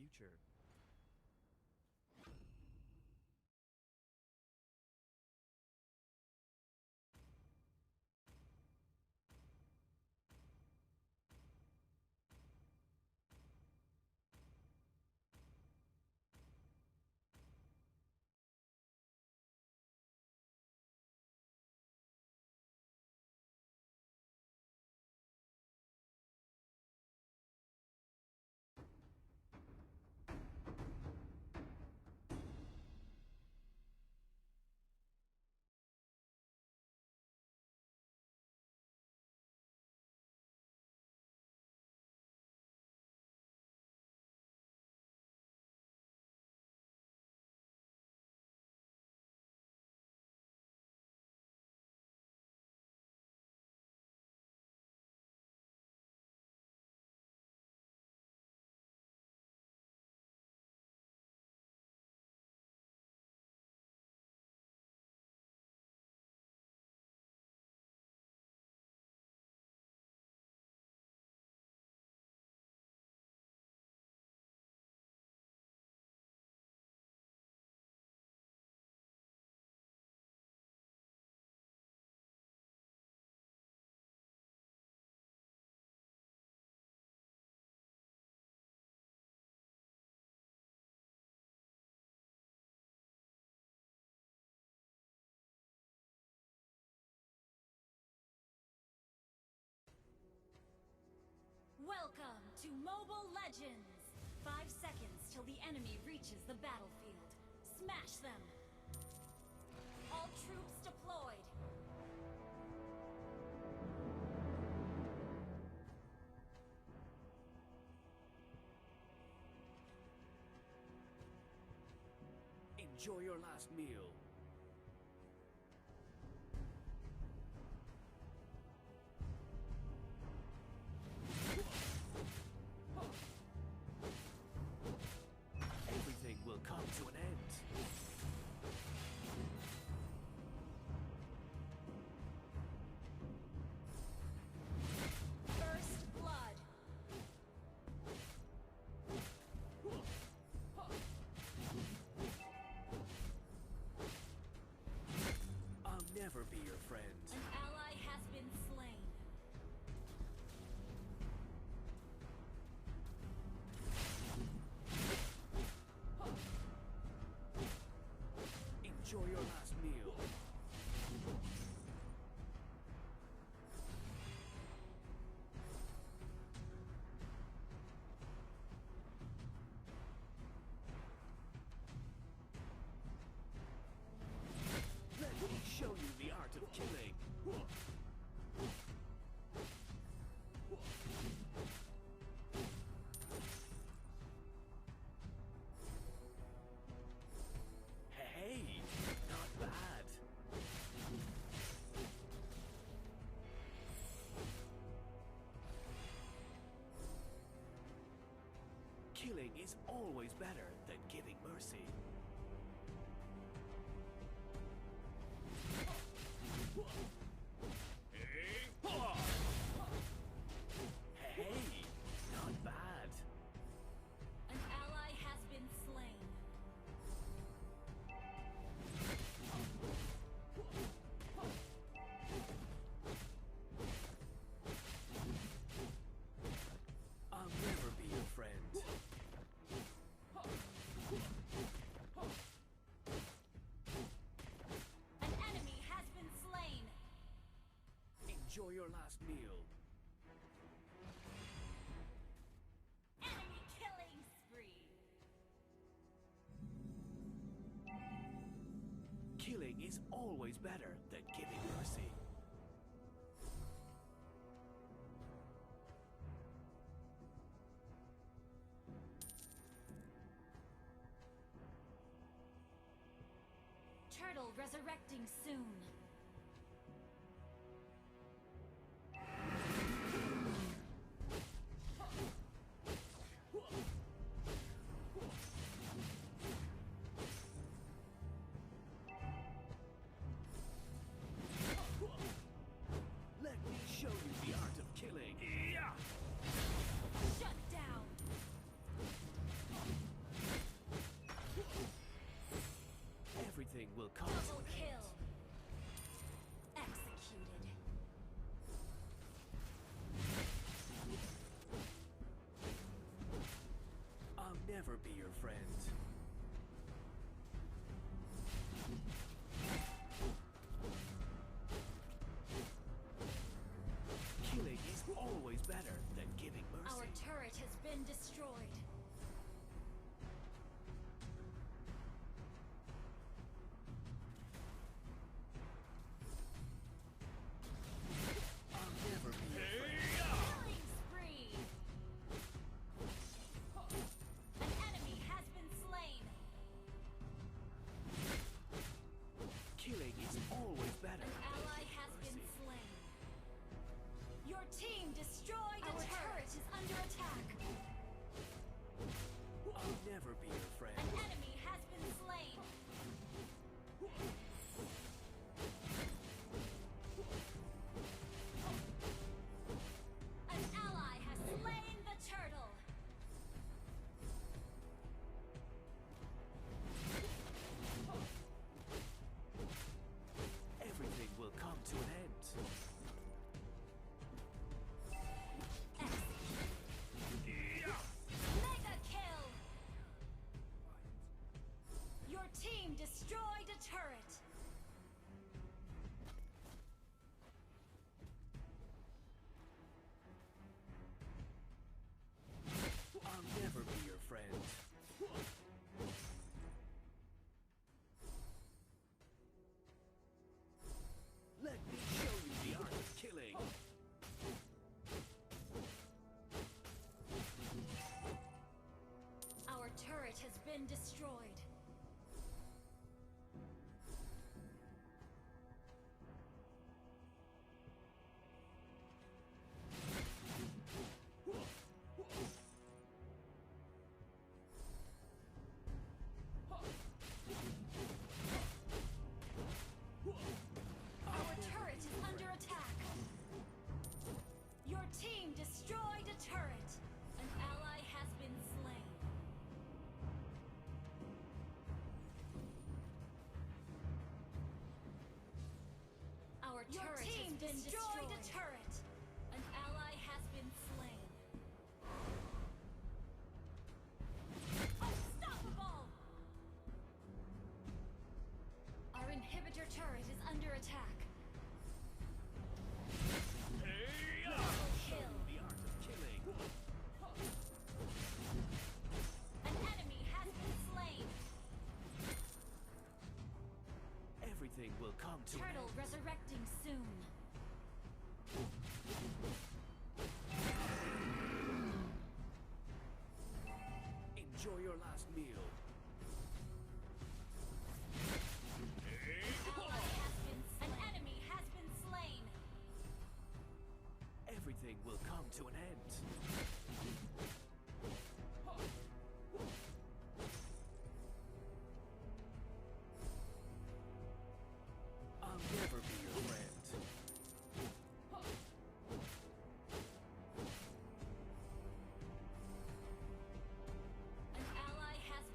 future. Welcome to Mobile Legends! 5 seconds till the enemy reaches the battlefield. Smash them! All troops deployed! Enjoy your last meal. Everything will come to an end. First blood! I'll never be your friend. An ally has been slain. Enjoy your last meal. Let me show you the art of killing. Hey, not bad. Killing is always better than giving mercy. Hey, not bad. An ally has been slain. I'll never be your friend. An enemy has been slain. Enjoy your last meal. Enemy killing spree. Killing is always better than giving mercy. Turtle resurrecting soon. Let me show you the art of killing. Yeah! Shut down. Triple an kill. end. Executed. I'll never be your friend. Killing is always better than giving mercy. Our turret has been destroyed. I'll never be your friend. Killing spree. An enemy has been slain. Killing is always better An than ally giving has been mercy. slain. Your team destroyed a turret. Is under attack. I'll never be your friend. An enemy has been slain. An ally has slain the turtle. Everything will come to an end. Mega kill! Your team destroyed a turret. I'll never be your friend. Let me show you the art of killing. Our turret has been destroyed. Our turret is under attack. Your team destroyed a turret. An ally has been slain. Our turret has been destroyed a turret. An ally has been slain. Unstoppable! Our inhibitor turret is under attack. Double kill. The art of killing. An enemy has been slain. Everything will come to an Turtle end. resurrecting soon. Enjoy your last meal. An enemy has been slain. Everything will come to an end. I'll never be your friend. An ally has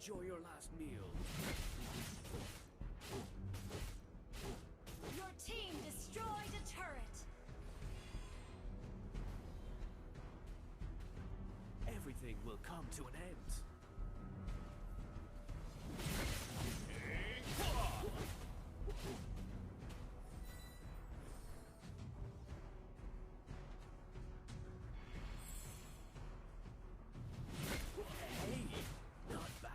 Enjoy your last meal. Your team destroyed a turret. Everything will come to an end. Hey, not bad.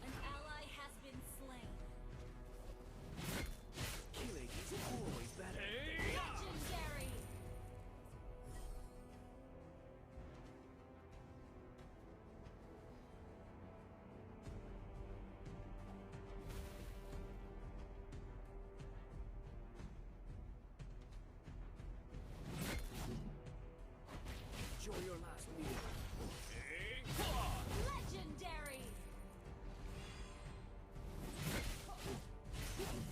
An ally has been slain. Killing is always better. Legendary. Enjoy your last meal. Legendary.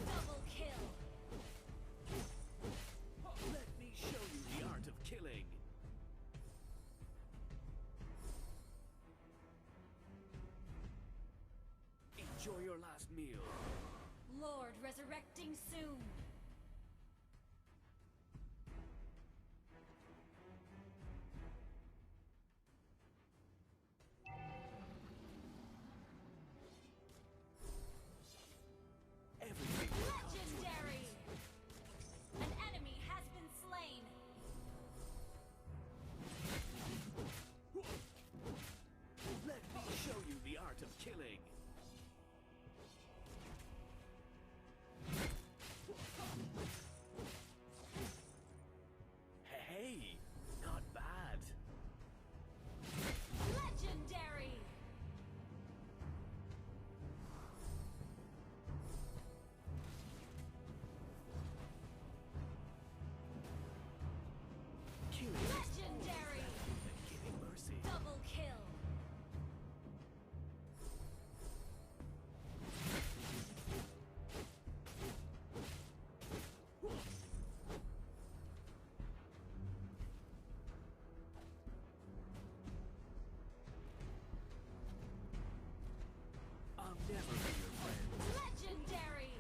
Double kill. Let me show you the art of killing. Enjoy your last meal. Lord resurrecting soon. Everything will come to an Legendary. end. An enemy has been slain. Let me show you the art of killing. Hey, not bad. Legendary. Killing is Legendary. better than giving mercy. Double kill. I'll never be your friend. Legendary.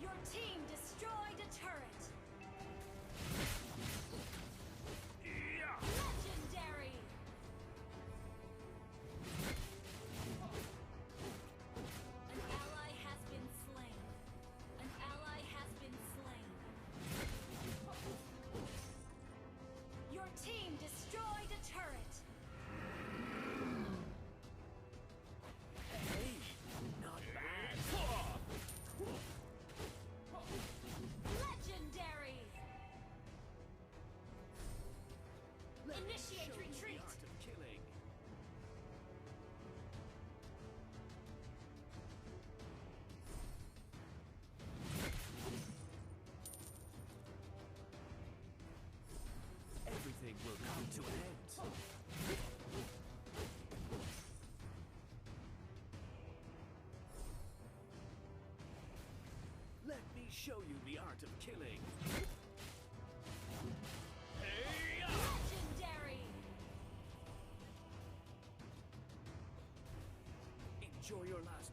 Your team destroyed a turret. Legendary. An ally has been slain. An ally has been slain. Your team destroyed a turret. Hey, not bad. Legendary. Let me Initiate show you retreat. the art of killing. Everything will come to an end. Let me show you the art of killing. Legendary. Enjoy your last